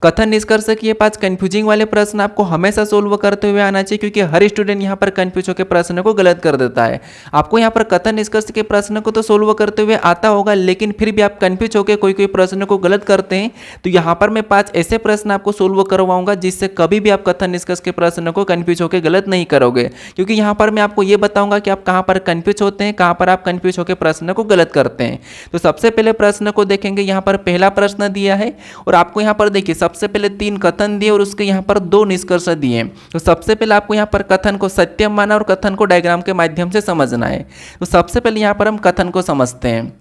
कथन निष्कर्ष के ये 5 कंफ्यूजिंग वाले प्रश्न आपको हमेशा सोल्व करते हुए आना चाहिए, क्योंकि हर स्टूडेंट यहाँ पर कंफ्यूज होकर प्रश्न को गलत कर देता है। आपको यहाँ पर कथन निष्कर्ष के प्रश्न को तो सोल्व करते हुए आता होगा, लेकिन फिर भी आप कंफ्यूज होकर कोई कोई प्रश्न को गलत करते हैं। तो यहाँ पर मैं 5 ऐसे प्रश्न आपको सोल्व करवाऊंगा जिससे कभी भी आप कथन निष्कर्ष के प्रश्न को कंफ्यूज होकर गलत नहीं करोगे, क्योंकि यहाँ पर मैं आपको ये बताऊंगा कि आप कहाँ पर कंफ्यूज होते हैं, कहाँ पर आप कंफ्यूज होकर प्रश्न को गलत करते हैं। तो सबसे पहले प्रश्न को देखेंगे। यहाँ पर पहला प्रश्न दिया है और आपको यहाँ पर देखिए सबसे पहले 3 कथन दिए और उसके यहाँ पर 2 निष्कर्ष दिए। तो सबसे पहले आपको यहाँ पर कथन को सत्यम माना और कथन को डायग्राम के माध्यम से समझना है। तो सबसे पहले यहाँ पर हम कथन को समझते हैं।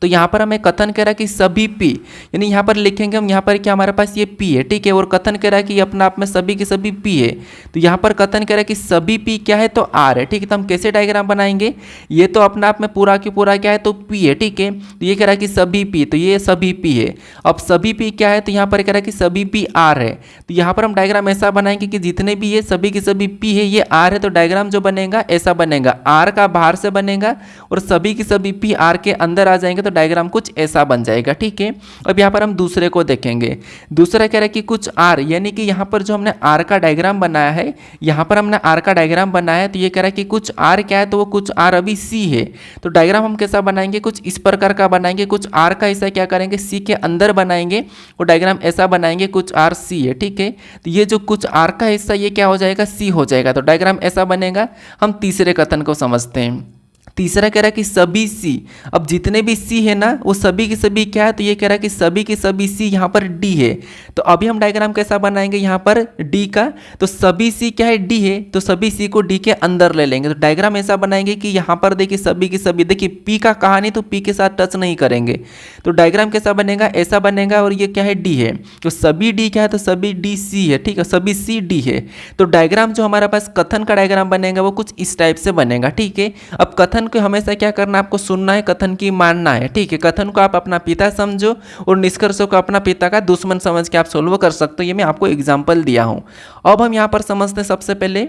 तो यहाँ पर हमें कथन कह रहा है कि सभी पी, यानी यहाँ पर लिखेंगे हम यहाँ पर क्या हमारे पास ये पी है, ठीक है। और कथन कह रहा है कि अपना आप में सभी के सभी पी है। तो यहाँ पर कथन कह रहा है कि सभी पी क्या है, तो आर है, ठीक है। तो हम कैसे डायग्राम बनाएंगे, ये तो अपना आप में पूरा की पूरा क्या है, तो पी है, ठीक है। तो ये कह रहा है कि सभी पी, तो ये सभी पी है। अब सभी पी क्या है, तो यहाँ पर कह रहा है कि सभी पी आर है। तो यहाँ पर हम डायग्राम ऐसा बनाएंगे कि जितने भी ये सभी के सभी पी है ये आर है, तो डायग्राम जो बनेगा ऐसा बनेगा, आर का बाहर से बनेगा और सभी की सभी पी आर के अंदर आ जाएंगे, तो डायग्राम कुछ ऐसा बन जाएगा, ठीक है। अब यहाँ पर हम दूसरे को देखेंगे। दूसरा कह रहा है कि कुछ आर, यानी कि यहाँ पर जो हमने आर का डायग्राम बनाया है, यहाँ पर हमने आर का डायग्राम बनाया है, तो ये कह रहा है कि कुछ आर क्या है, तो वो कुछ आर अभी सी है। तो डायग्राम हम कैसा बनाएंगे, कुछ इस प्रकार का बनाएंगे। कुछ आर का हिस्सा क्या करेंगे, सी के अंदर बनाएंगे और डायग्राम ऐसा बनाएंगे, कुछ आर सी है, ठीक है। तो ये जो कुछ आर का हिस्सा ये क्या हो जाएगा, सी हो जाएगा, तो डायग्राम ऐसा बनेगा। हम तीसरे कथन को समझते हैं। तीसरा कह रहा है कि सभी सी, अब जितने भी सी है ना वो सभी की सभी क्या है, तो ये कह रहा है कि सभी की सभी सी यहाँ पर डी है। तो अभी हम डायग्राम कैसा बनाएंगे यहाँ पर डी का, तो सभी सी क्या है, डी है, तो सभी सी को डी के अंदर ले लेंगे। तो डायग्राम ऐसा बनाएंगे कि यहाँ पर देखिए सभी की सभी, देखिए पी का कहानी तो पी के साथ टच नहीं करेंगे। तो डायग्राम कैसा बनेगा, ऐसा बनेगा। और ये क्या है, डी है, तो सभी डी क्या है, तो सभी डी सी है, ठीक है, सभी सी डी है। तो डायग्राम जो हमारे पास कथन का डायग्राम बनेगा वो कुछ इस टाइप से बनेगा, ठीक है। अब कथन को हमेशा क्या करना, आपको सुनना है, कथन की मानना है, ठीक है। कथन को आप अपना पिता समझो और निष्कर्षों को अपना पिता का दुश्मन समझ के आप सोल्व कर सकते हो। ये मैं आपको एग्जांपल दिया हूं। अब हम यहां पर समझते हैं सबसे पहले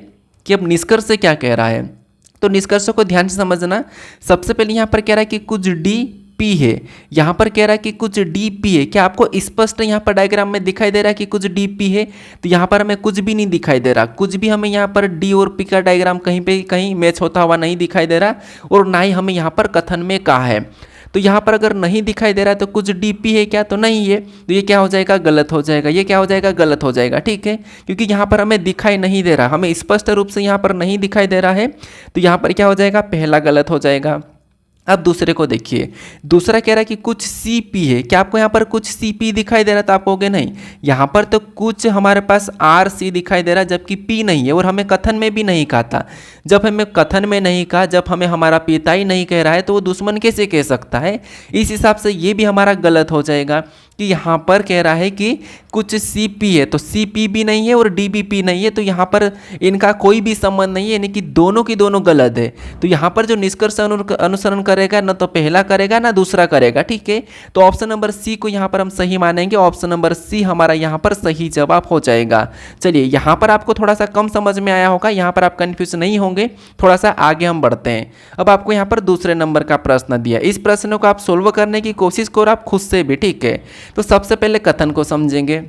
कि अब निष्कर्ष क्या कह रहा है। तो निष्कर्षों को ध्यान से समझना। सबसे पहले यहां पर कह रहा है कि कुछ डी पी है, यहाँ पर कह रहा है कि कुछ डी पी है। क्या आपको स्पष्ट यहाँ पर डायग्राम में दिखाई दे रहा है कि कुछ डी पी है, तो यहाँ पर हमें कुछ भी नहीं दिखाई दे रहा, कुछ भी हमें यहाँ पर डी और पी का डायग्राम कहीं पे कहीं मैच होता हुआ नहीं दिखाई दे रहा, और ना ही हमें यहाँ पर कथन में कहा है। तो यहाँ पर अगर नहीं दिखाई दे रहा है तो कुछ डी पी है क्या, तो नहीं है, तो ये क्या हो जाएगा, गलत हो जाएगा। ये क्या हो जाएगा, गलत हो जाएगा, ठीक है, क्योंकि यहाँ पर हमें दिखाई नहीं दे रहा, हमें स्पष्ट रूप से यहाँ पर नहीं दिखाई दे रहा है, तो यहाँ पर क्या हो जाएगा, पहला गलत हो जाएगा। अब दूसरे को देखिए। दूसरा कह रहा है कि कुछ सी पी है। क्या आपको यहाँ पर कुछ सी पी दिखाई दे रहा था, आप कहोगे नहीं, यहाँ पर तो कुछ हमारे पास आर सी दिखाई दे रहा जबकि पी नहीं है, और हमें कथन में भी नहीं कहा था। जब हमें कथन में नहीं कहा, जब हमें हमारा पिता ही नहीं कह रहा है, तो वो दुश्मन कैसे कह सकता है। इस हिसाब से ये भी हमारा गलत हो जाएगा कि यहाँ पर कह रहा है कि कुछ सी पी है, तो सी पी भी नहीं है और डी बी पी नहीं है, तो यहाँ पर इनका कोई भी संबंध नहीं है, यानी कि दोनों की दोनों गलत है। तो यहाँ पर जो निष्कर्ष अनुसरण करेगा ना तो पहला करेगा ना दूसरा करेगा, ठीक है। तो ऑप्शन नंबर सी को यहाँ पर हम सही मानेंगे। ऑप्शन नंबर सी हमारा यहाँ पर सही जवाब हो जाएगा। चलिए, यहाँ पर आपको थोड़ा सा कम समझ में आया होगा, यहाँ पर आप कन्फ्यूज नहीं होंगे। थोड़ा सा आगे हम बढ़ते हैं। अब आपको यहाँ पर दूसरे नंबर का प्रश्न दिया, इस प्रश्न को आप सोल्व करने की कोशिश करो आप खुद से भी, ठीक है। तो सबसे पहले कथन को समझेंगे।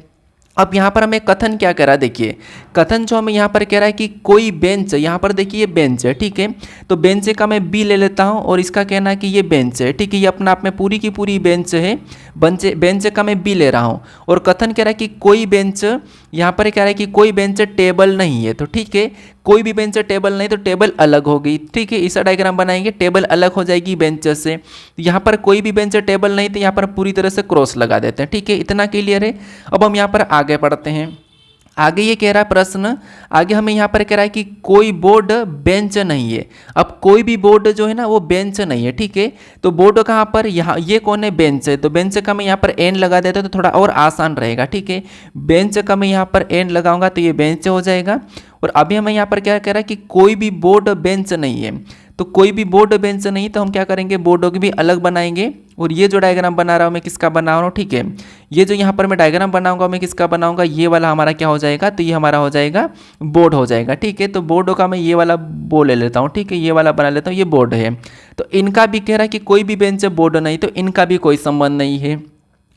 अब यहाँ पर हमें कथन क्या कह रहा है, देखिए कथन जो हमें यहाँ पर कह रहा है कि कोई बेंच, यहाँ पर देखिए बेंच है, ठीक है। तो बेंच का मैं बी ले लेता हूँ और इसका कहना है कि ये बेंच है, ठीक है, ये अपना आप में पूरी की पूरी बेंच है। बेंच का मैं बी ले रहा हूँ और कथन कह रहा है कि कोई बेंच, यहाँ पर कह रहा है कि कोई बेंच टेबल नहीं है, तो ठीक है, कोई भी बेंच टेबल नहीं, तो टेबल अलग हो गई, ठीक है। इसका डायग्राम बनाएंगे, टेबल अलग हो जाएगी बेंच से। यहाँ पर कोई भी बेंच टेबल नहीं, तो यहाँ पर पूरी तरह से क्रॉस लगा देते हैं, ठीक है, इतना क्लियर है। अब हम यहाँ पर आगे बढ़ते हैं। आगे ये कह रहा है प्रश्न, आगे हमें यहाँ पर कह रहा है कि कोई बोर्ड बेंच नहीं है। अब कोई भी बोर्ड जो है ना वो बेंच नहीं है, ठीक है। तो बोर्ड कहाँ पर, यहाँ, ये कौन है, बेंच है। तो बेंच का मैं यहाँ पर एन लगा देता हूँ तो थोड़ा और आसान रहेगा, ठीक है। बेंच का मैं यहाँ पर एन लगाऊंगा तो ये बेंच हो जाएगा। और अभी हमें यहाँ पर क्या कह रहा है कि कोई भी बोर्ड बेंच नहीं है। तो कोई भी बोर्ड बेंच नहीं, तो हम क्या करेंगे, बोर्डों की भी अलग बनाएंगे। और ये जो डायग्राम बना रहा हूँ मैं किसका बना रहा हूँ, ठीक है, ये जो यहाँ पर मैं डायग्राम बनाऊंगा मैं किसका बनाऊंगा, ये वाला हमारा क्या हो जाएगा, तो ये हमारा हो जाएगा बोर्ड हो जाएगा, ठीक है। तो बोर्डों का मैं ये वाला बोर्ड ले लेता हूँ, ठीक है, ये वाला बना लेता हूँ, ये बोर्ड है। तो इनका भी कह रहा है कि कोई भी बेंच बोर्ड नहीं, तो इनका भी कोई संबंध नहीं है।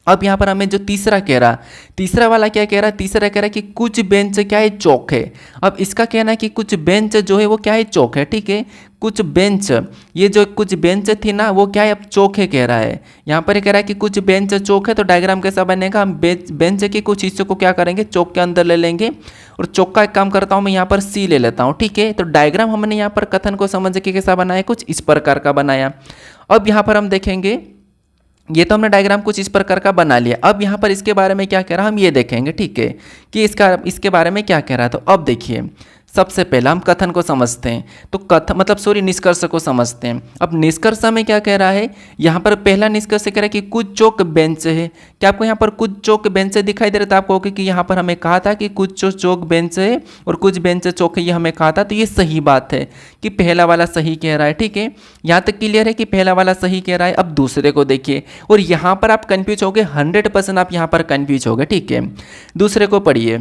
अब यहाँ पर हमें जो तीसरा कह रहा, तीसरा वाला क्या कह रहा है, तीसरा कह रहा है कि कुछ बेंच क्या है, चौक है। अब इसका कहना है कि कुछ बेंच जो है वो क्या है, चौक है, ठीक है। कुछ बेंच, ये जो कुछ बेंच थी ना वो क्या है, अब चौक है कह रहा है। यहाँ पर कह रहा है कि कुछ बेंच चौक है, तो डायग्राम कैसा बनेगा, हम बेंच के कुछ हिस्सों को क्या करेंगे, चौक के अंदर ले लेंगे। और चौक का एक काम करता हूँ मैं, यहाँ पर सी ले लेता हूँ, ठीक है। तो डायग्राम हमने यहाँ पर कथन को समझ के कैसा बनाया, कुछ इस प्रकार का बनाया। अब यहाँ पर हम देखेंगे, ये तो हमने डायग्राम कुछ इस प्रकार का बना लिया। अब यहाँ पर इसके बारे में क्या कह रहा है हम ये देखेंगे, ठीक है, कि इसके बारे में क्या कह रहा है। तो अब देखिए, सबसे पहला हम कथन को समझते हैं। तो निष्कर्ष को समझते हैं। अब निष्कर्ष में क्या कह रहा है, यहाँ पर पहला निष्कर्ष कह रहा है कि कुछ चौक बेंच है। क्या आपको यहाँ पर कुछ चौक बेंच दिखाई दे रहा था, आपको कि यहाँ पर हमें कहा था कि कुछ चौक बेंच है और कुछ बेंच चौक है, ये हमें कहा था। तो ये सही बात है कि पहला वाला सही कह रहा है, ठीक है। यहाँ तक क्लियर है कि पहला वाला सही कह रहा है। अब दूसरे को देखिए, और यहाँ पर आप कन्फ्यूज हो गए, 100% आप यहाँ पर कन्फ्यूज हो गए, ठीक है। दूसरे को पढ़िए।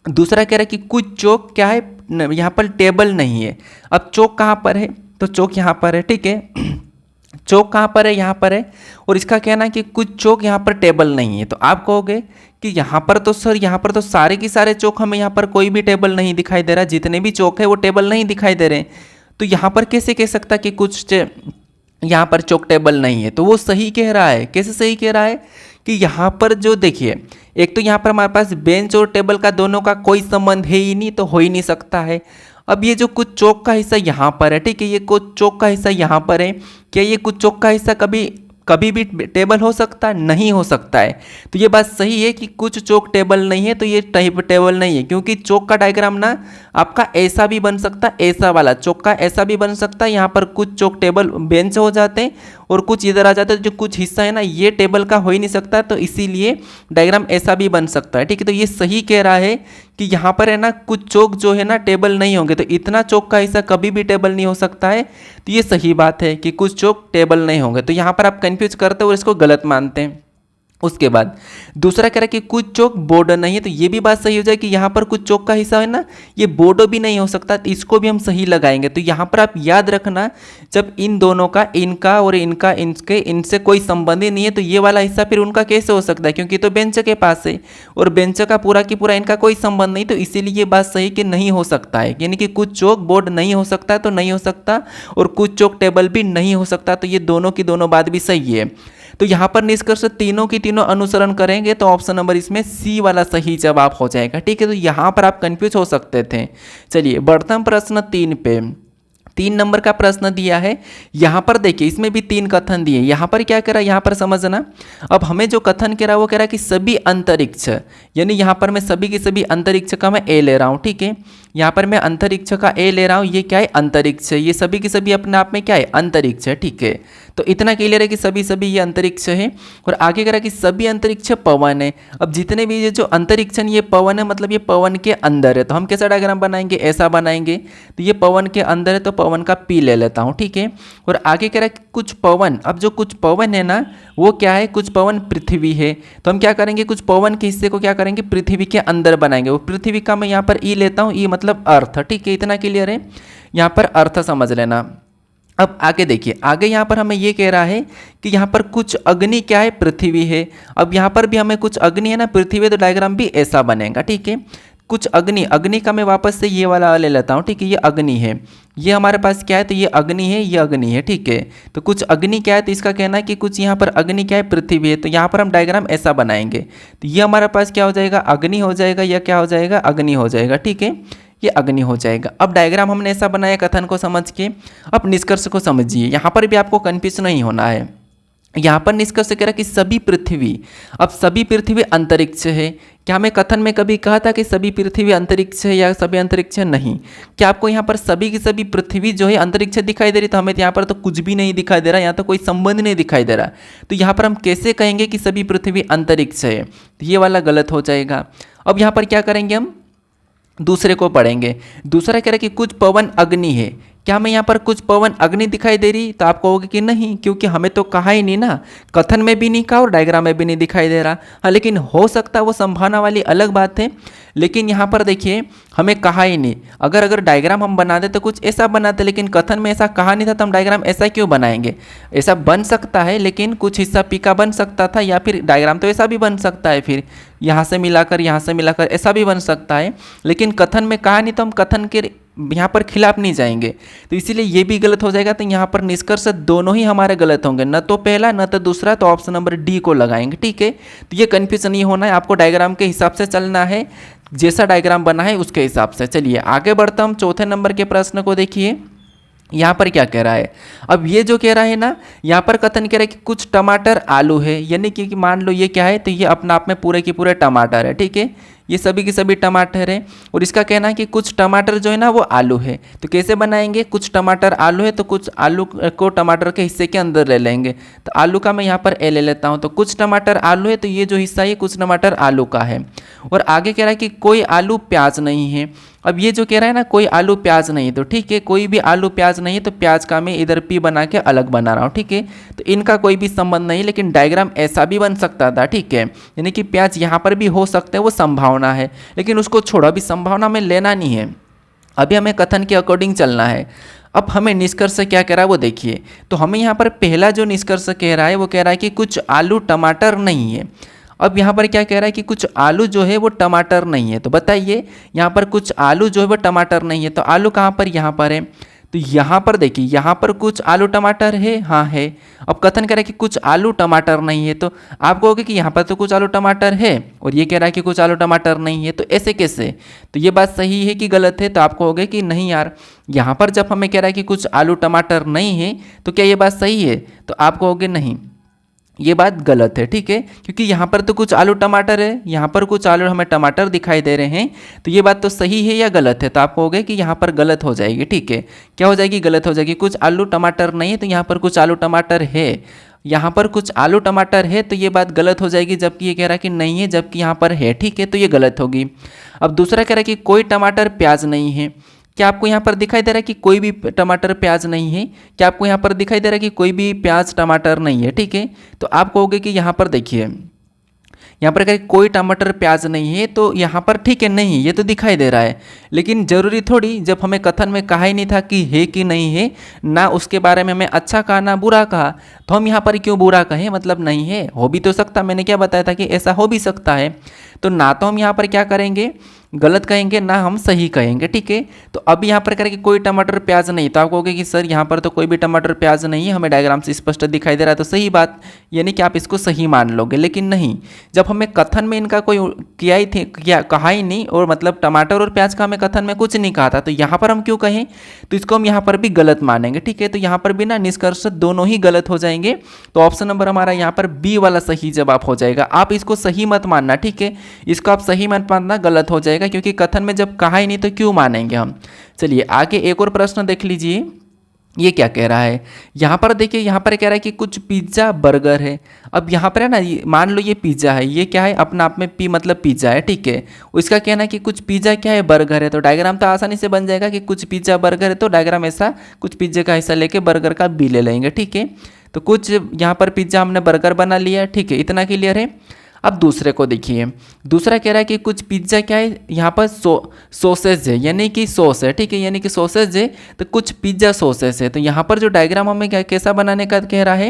दूसरा कह रहा है कि कुछ चौक क्या है, यहाँ पर टेबल नहीं है। अब चौक कहाँ पर है, तो चौक यहाँ पर है, ठीक है। चौक कहाँ पर है, यहाँ पर है। और इसका कहना है कि कुछ चौक यहाँ पर टेबल नहीं है। तो आप कहोगे कि यहाँ पर तो सर, यहाँ पर तो सारे के सारे चौक, हमें यहाँ पर कोई भी टेबल नहीं दिखाई दे रहा, जितने भी चौक है वो टेबल नहीं दिखाई दे रहे। तो यहाँ पर कैसे कह सकता कि कुछ यहाँ पर चौक टेबल नहीं है। तो वो सही कह रहा है। कैसे सही कह रहा है कि यहाँ पर जो देखिए, एक तो यहाँ पर हमारे पास बेंच और टेबल का दोनों का कोई संबंध है ही नहीं, तो हो ही नहीं सकता है। अब ये जो कुछ चौक का हिस्सा यहाँ पर है, ठीक है, ये कुछ चौक का हिस्सा यहाँ पर है, क्या ये कुछ चौक का हिस्सा कभी भी टेबल हो सकता है, नहीं हो सकता है। तो ये बात सही है कि कुछ चौक टेबल नहीं है, तो ये टेबल नहीं है, क्योंकि चौक का डायग्राम ना आपका ऐसा भी बन सकता है, ऐसा वाला चौक का ऐसा भी बन सकता है। यहाँ पर कुछ चौक टेबल बेंच हो जाते हैं और कुछ इधर आ जाते हैं, जो कुछ हिस्सा है ना ये टेबल का हो ही नहीं सकता, तो इसीलिए डायग्राम ऐसा भी बन सकता है, ठीक है। तो ये सही कह रहा है कि यहाँ पर है ना कुछ चौक जो है ना टेबल नहीं होंगे, तो इतना चौक का हिस्सा कभी भी टेबल नहीं हो सकता है। तो ये सही बात है कि कुछ चौक टेबल नहीं होंगे। तो यहाँ पर आप कंफ्यूज करते हो और इसको गलत मानते हैं। उसके बाद दूसरा कह रहा है कि कुछ चौक बोर्ड नहीं है, तो ये भी बात सही हो जाए कि यहाँ पर कुछ चौक का हिस्सा है ना ये बोर्ड भी नहीं हो सकता, तो इसको भी हम सही लगाएंगे। तो यहाँ पर आप याद रखना, जब इन दोनों का, इनका और इनका, इनसे कोई संबंध ही नहीं है, तो ये वाला हिस्सा फिर उनका कैसे हो सकता है, क्योंकि तो बेंच के पास है और बेंच का पूरा की पूरा इनका कोई संबंध नहीं, तो इसीलिए ये बात सही कि नहीं हो सकता है। यानी कि कुछ चौक बोर्ड नहीं हो सकता तो नहीं हो सकता, और कुछ चौक टेबल भी नहीं हो सकता, तो ये दोनों की दोनों बात भी सही है। तो यहाँ पर निष्कर्ष तीनों की तीनों अनुसरण करेंगे, तो ऑप्शन नंबर इसमें सी वाला सही जवाब हो जाएगा, ठीक है। तो यहाँ पर आप कंफ्यूज हो सकते थे। चलिए बढ़ते हैं प्रश्न 3 पे। 3 नंबर का प्रश्न दिया है। यहाँ पर देखिए, इसमें भी 3 कथन दिए। यहाँ पर क्या कह रहा है, यहाँ पर समझना। अब हमें जो कथन कह रहा है वो कह रहा है कि सभी अंतरिक्ष, यानी यहाँ पर मैं सभी के सभी अंतरिक्ष का मैं ए ले रहा हूँ, ठीक है। यहाँ पर मैं अंतरिक्ष का ए ले रहा हूँ, ये क्या है, अंतरिक्ष है। ये सभी के सभी अपने आप में क्या है, अंतरिक्ष है, ठीक है। तो इतना क्लियर है कि सभी सभी ये अंतरिक्ष है। और आगे कह रहा है कि सभी अंतरिक्ष पवन है। अब जितने भी ये जो अंतरिक्ष है ये पवन है, मतलब ये पवन के अंदर है। तो हम कैसा डायग्राम बनाएंगे, ऐसा बनाएंगे। तो ये पवन के अंदर है, तो पवन का पी ले लेता हूँ, ठीक है। और आगे कह रहा है कि कुछ पवन, अब जो कुछ पवन है ना वो क्या है, कुछ पवन पृथ्वी है। तो हम क्या करेंगे, कुछ पवन के हिस्से को क्या करेंगे, पृथ्वी के अंदर बनाएंगे। वो पृथ्वी का मैं यहाँ पर ई लेता हूँ, ई मतलब अर्थ, ठीक है। इतना क्लियर है, यहाँ पर अर्थ समझ लेना। अब आगे देखिए, आगे यहाँ पर हमें ये कह रहा है कि यहाँ पर कुछ अग्नि क्या है, पृथ्वी है। अब यहाँ पर भी हमें कुछ अग्नि है ना, पृथ्वी, तो डायग्राम भी ऐसा बनेगा, ठीक है। कुछ अग्नि, अग्नि का मैं वापस से ये वाला ले लेता हूँ, ठीक है। ये अग्नि है, ये हमारे पास क्या है, तो ये अग्नि है, ये अग्नि है, ठीक है। तो कुछ अग्नि क्या है, तो इसका कहना है कि कुछ यहाँ पर अग्नि क्या है, पृथ्वी है। तो यहाँ पर हम डायग्राम ऐसा बनाएंगे। तो ये हमारे पास क्या हो जाएगा, अग्नि हो जाएगा, या क्या हो जाएगा, अग्नि हो जाएगा, ठीक है। ये अग्नि हो जाएगा। अब डायग्राम हमने ऐसा बनाया कथन को समझ के। अब निष्कर्ष को समझिए, यहाँ पर भी आपको कन्फ्यूज नहीं होना है। यहाँ पर निष्कर्ष कह रहा कि सभी पृथ्वी, अब सभी पृथ्वी अंतरिक्ष है। क्या हमें कथन में कभी कहा था कि सभी पृथ्वी अंतरिक्ष है या सभी अंतरिक्ष है, नहीं। क्या आपको यहाँ पर सभी की सभी पृथ्वी जो है अंतरिक्ष दिखाई दे रही, तो हमें यहाँ पर तो कुछ भी नहीं दिखाई दे रहा, यहाँ तो कोई संबंध नहीं दिखाई दे रहा। तो यहाँ पर हम कैसे कहेंगे कि सभी पृथ्वी अंतरिक्ष है, तो ये वाला गलत हो जाएगा। अब यहाँ पर क्या करेंगे, हम दूसरे को पढ़ेंगे। दूसरा कह रहा है कि कुछ पवन अग्नि है। क्या हमें यहाँ पर कुछ पवन अग्नि दिखाई दे रही? तो आप कहोगे कि नहीं, क्योंकि हमें तो कहा ही नहीं ना, कथन में भी नहीं कहा और डायग्राम में भी नहीं दिखाई दे रहा। हाँ, लेकिन हो सकता है वो संभावना वाली अलग बात है, लेकिन यहाँ पर देखिए हमें कहा ही नहीं। अगर डायग्राम हम बनाते तो कुछ ऐसा बनाते, लेकिन कथन में ऐसा कहा नहीं था, तो हम डायग्राम ऐसा क्यों बनाएंगे? ऐसा बन सकता है, लेकिन कुछ हिस्सा पी का बन सकता था, या फिर डायग्राम तो ऐसा भी बन सकता है, फिर यहाँ से मिलाकर ऐसा भी बन सकता है, लेकिन कथन में कहा नहीं तो हम कथन के यहाँ पर खिलाफ नहीं जाएंगे, तो इसीलिए ये भी गलत हो जाएगा। तो यहाँ पर निष्कर्ष दोनों ही हमारे गलत होंगे, न तो पहला न तो दूसरा, तो ऑप्शन नंबर डी को लगाएंगे। ठीक है, तो ये कन्फ्यूजन नहीं होना है, आपको डायग्राम के हिसाब से चलना है, जैसा डायग्राम बना है उसके हिसाब से। चलिए आगे बढ़ता हम चौथे नंबर के प्रश्न को देखिए। यहाँ पर क्या कह रहा है? अब ये जो कह रहा है ना, यहाँ पर कथन कह रहा है कि कुछ टमाटर आलू है, यानी कि मान लो ये क्या है, तो ये अपना आप में पूरे के पूरे टमाटर है। ठीक है, ये सभी के सभी टमाटर है, और इसका कहना है कि कुछ टमाटर जो है ना वो आलू है। तो कैसे बनाएंगे? कुछ टमाटर आलू है तो कुछ आलू को टमाटर के हिस्से के अंदर ले लेंगे। तो आलू का मैं यहाँ पर ए ले लेता हूँ, तो कुछ टमाटर आलू है, तो ये जो हिस्सा है कुछ टमाटर आलू का है। और आगे कह रहा है कि कोई आलू प्याज नहीं है। अब ये जो कह रहा है ना कोई आलू प्याज नहीं है, तो ठीक है, कोई भी आलू प्याज नहीं है, तो प्याज का मैं इधर पी बना के अलग बना रहा हूँ। ठीक है, तो इनका कोई भी संबंध नहीं, लेकिन डायग्राम ऐसा भी बन सकता था। ठीक है, यानी कि प्याज यहाँ पर भी हो सकते हैं, वो संभावना है, लेकिन उसको छोड़ो, अभी संभावना में लेना नहीं है, अभी हमें कथन के अकॉर्डिंग चलना है। अब हमें निष्कर्ष क्या कह रहा है वो देखिए। तो हमें यहाँ पर पहला जो निष्कर्ष कह रहा है वो कह रहा है कि कुछ आलू टमाटर नहीं है। अब यहाँ पर क्या कह रहा है कि कुछ आलू जो है वो टमाटर नहीं है, तो बताइए यहाँ पर कुछ आलू जो है वो टमाटर नहीं है, तो आलू कहाँ पर? यहाँ पर है। तो यहाँ पर देखिए, यहाँ पर कुछ आलू टमाटर है, हाँ है। अब कथन कह रहा है कि कुछ आलू टमाटर नहीं है, तो आप कहोगे कि यहाँ पर तो कुछ आलू टमाटर है और ये कह रहा है कि कुछ आलू टमाटर नहीं है, तो ऐसे कैसे? तो ये बात सही है कि गलत है? तो आप कहोगे कि नहीं यार, यहाँ पर जब हमें कह रहा है कि कुछ आलू टमाटर नहीं है, तो क्या ये बात सही है? तो आप कहोगे नहीं, ये बात गलत है। ठीक है, क्योंकि यहाँ पर तो कुछ आलू टमाटर है, यहाँ पर कुछ आलू हमें टमाटर दिखाई दे रहे हैं, तो ये बात तो सही है या गलत है? तो आप कहोगे कि यहाँ पर गलत हो जाएगी। ठीक है, क्या हो जाएगी? गलत हो जाएगी। कुछ आलू टमाटर नहीं है, तो यहाँ पर कुछ आलू टमाटर है, यहाँ पर कुछ आलू टमाटर है, तो ये बात गलत हो जाएगी, जबकि ये कह रहा है कि नहीं है, जबकि यहाँ पर है। ठीक है, तो ये गलत होगी। अब दूसरा कह रहा है कि कोई टमाटर प्याज नहीं है। क्या आपको यहाँ पर दिखाई दे रहा है कि कोई भी टमाटर प्याज नहीं है? क्या आपको यहाँ पर दिखाई दे रहा है कि कोई भी प्याज टमाटर नहीं है? ठीक है, तो आप कहोगे कि यहाँ पर देखिए, यहाँ पर कहें कोई टमाटर प्याज नहीं है, तो यहाँ पर ठीक है, नहीं ये तो दिखाई दे रहा है, लेकिन ज़रूरी थोड़ी, जब हमें कथन में कहा ही नहीं था कि है कि नहीं है, ना उसके बारे में हमें अच्छा कहा ना बुरा कहा, तो हम यहाँ पर क्यों बुरा कहें? मतलब नहीं है, हो भी तो सकता, मैंने क्या बताया था कि ऐसा हो भी सकता है। तो ना तो हम यहाँ पर क्या करेंगे, गलत कहेंगे, ना हम सही कहेंगे। ठीक है, तो अब यहाँ पर करें कि कोई टमाटर प्याज नहीं, तो आप कहोगे कि सर यहाँ पर तो कोई भी टमाटर प्याज नहीं है, हमें डायग्राम से स्पष्ट दिखाई दे रहा है, तो सही बात, यानी कि आप इसको सही मान लोगे। लेकिन नहीं, जब हमें कथन में इनका कोई किया ही थे, क्या कहा ही नहीं, और मतलब टमाटर और प्याज का हमें कथन में कुछ नहीं कहा था, तो यहाँ पर हम क्यों कहें? तो इसको हम यहाँ पर भी गलत मानेंगे। ठीक है, तो यहाँ पर भी ना निष्कर्ष दोनों ही गलत हो जाएंगे, तो ऑप्शन नंबर हमारा यहाँ पर बी वाला सही जवाब हो जाएगा। आप इसको सही मत मानना, ठीक है, इसको आप सही मत मानना, गलत हो जाएगा, क्योंकि कथन में जब कहा ही नहीं तो क्यों मानेंगे हम। चलिए आगे एक और प्रश्न देख लीजिए, ये क्या कह रहा है। यहाँ पर देखिए, यहाँ पर कह रहा है कि कुछ पिज्ज़ा बर्गर है। अब यहाँ पर है ना, मान लो ये पिज्ज़ा है, ये क्या है, अपना आप में पी मतलब पिज्ज़ा है। ठीक है, इसका कहना है कि कुछ पिज्ज़ा क्या है, बर्गर है, तो डायग्राम तो आसानी से बन जाएगा कि कुछ पिज्ज़ा बर्गर है, तो डायग्राम ऐसा कुछ पिज्ज़े का हिस्सा लेके बर्गर का बी ले लेंगे। ठीक है, तो कुछ यहाँ पर पिज्ज़ा हमने बर्गर बना लिया। ठीक है, इतना क्लियर है। अब दूसरे को देखिए, दूसरा कह रहा है कि कुछ पिज्ज़ा क्या है, यहाँ पर सॉसेज है, यानी कि सॉस है। ठीक है, यानी कि सॉसेज है, तो कुछ पिज्ज़ा सॉसेज है। तो यहाँ पर जो डायग्राम हमें क्या कैसा बनाने का कह रहा है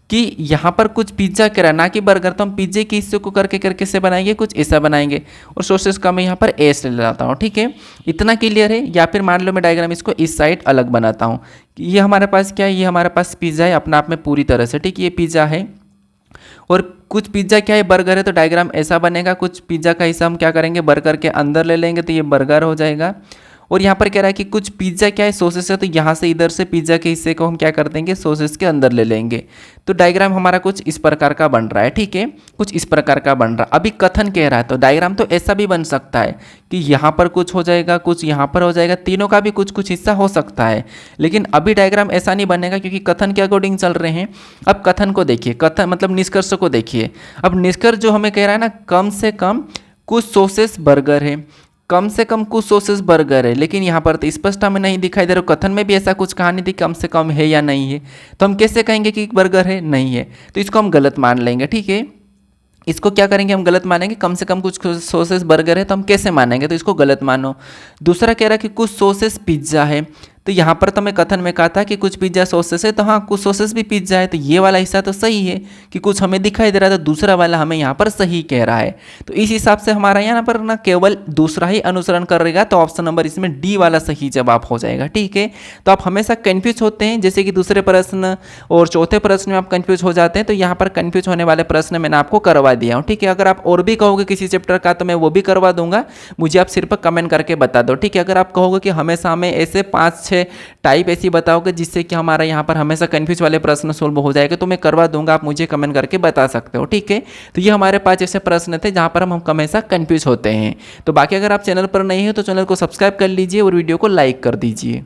कि यहाँ पर कुछ पिज्ज़ा कह रहा है, ना कि बर्गर, तो हम पिज्जे के हिस्से को करके से बनाएंगे, कुछ ऐसा बनाएंगे, और सॉसेज का मैं यहाँ पर एस ले लाता हूँ। ठीक है, इतना क्लियर है। या फिर मान लो मैं डायग्राम इसको इस साइड अलग बनाता हूँ, ये हमारे पास क्या है, ये हमारे पास पिज़्ज़ा है अपना आप में पूरी तरह से। ठीक है, ये पिज़्ज़ा है, और कुछ पिज़्ज़ा क्या है, बर्गर है, तो डायग्राम ऐसा बनेगा। कुछ पिज़्ज़ा का हिस्सा हम क्या करेंगे, बर्गर के अंदर ले लेंगे, तो ये बर्गर हो जाएगा। और यहाँ पर कह रहा है कि कुछ पिज़्ज़ा क्या है, सॉसेस है, तो यहाँ से इधर से पिज़्ज़ा के हिस्से को हम क्या कर देंगे, सॉसेस के अंदर ले लेंगे। तो डायग्राम हमारा कुछ इस प्रकार का बन रहा है। ठीक है, कुछ इस प्रकार का बन रहा है। अभी कथन कह रहा है, तो डायग्राम तो ऐसा भी बन सकता है कि यहाँ पर कुछ हो जाएगा, कुछ यहाँ पर हो जाएगा, तीनों का भी कुछ कुछ हिस्सा हो सकता है। लेकिन अभी डायग्राम ऐसा नहीं बनेगा, क्योंकि कथन के अकॉर्डिंग चल रहे हैं। अब कथन को देखिए, कथन मतलब निष्कर्ष को देखिए। अब निष्कर्ष जो हमें कह रहा है ना, कम से कम कुछ सॉसेस बर्गर है, कम से कम कुछ सोर्सेस बर्गर है, लेकिन यहाँ पर तो स्पष्ट हमें नहीं दिखाई दे रहा। कथन में भी ऐसा कुछ कहानी थी कम से कम है या नहीं है, तो हम कैसे कहेंगे कि बर्गर है नहीं है, तो इसको हम गलत मान लेंगे। ठीक है, इसको क्या करेंगे हम गलत मानेंगे, कम से कम कुछ सोसेस बर्गर है तो हम कैसे मानेंगे, तो इसको गलत मानो। दूसरा कह रहा है कि कुछ सोसेस पिज्ज़ा है, तो यहाँ पर तो मैं कथन में कहा था कि कुछ पिज्ज़ा सोसेस है, तो हाँ कुछ सोसेस भी पिज्ज़ा है, तो ये वाला हिस्सा तो सही है कि कुछ हमें दिखाई दे रहा है, तो दूसरा वाला हमें यहाँ पर सही कह रहा है। तो इस हिसाब से हमारा यहाँ पर ना केवल दूसरा ही अनुसरण करेगा, तो ऑप्शन नंबर इसमें डी वाला सही जवाब हो जाएगा। ठीक है, तो आप हमेशा कन्फ्यूज होते हैं, जैसे कि दूसरे प्रश्न और चौथे प्रश्न में आप कन्फ्यूज हो जाते हैं, तो यहाँ पर कन्फ्यूज होने वाले प्रश्न मैंने आपको करवा दिया हूँ। ठीक है, अगर आप और भी कहोगे किसी चैप्टर का तो मैं वो भी करवा दूंगा, मुझे आप सिर्फ कमेंट करके बता दो। ठीक है, अगर आप कहोगे कि हमेशा हमें ऐसे 5-6 टाइप ऐसी बताओगे जिससे कि हमारा यहाँ पर हमेशा कन्फ्यूज वाले प्रश्न सोल्व हो जाएगा, तो मैं करवा दूंगा, आप मुझे कमेंट करके बता सकते हो। ठीक है, तो ये हमारे 5 ऐसे प्रश्न थे जहाँ पर हम हमेशा कन्फ्यूज होते हैं। तो बाकी अगर आप चैनल पर नहीं हो तो चैनल को सब्सक्राइब कर लीजिए और वीडियो को लाइक कर दीजिए।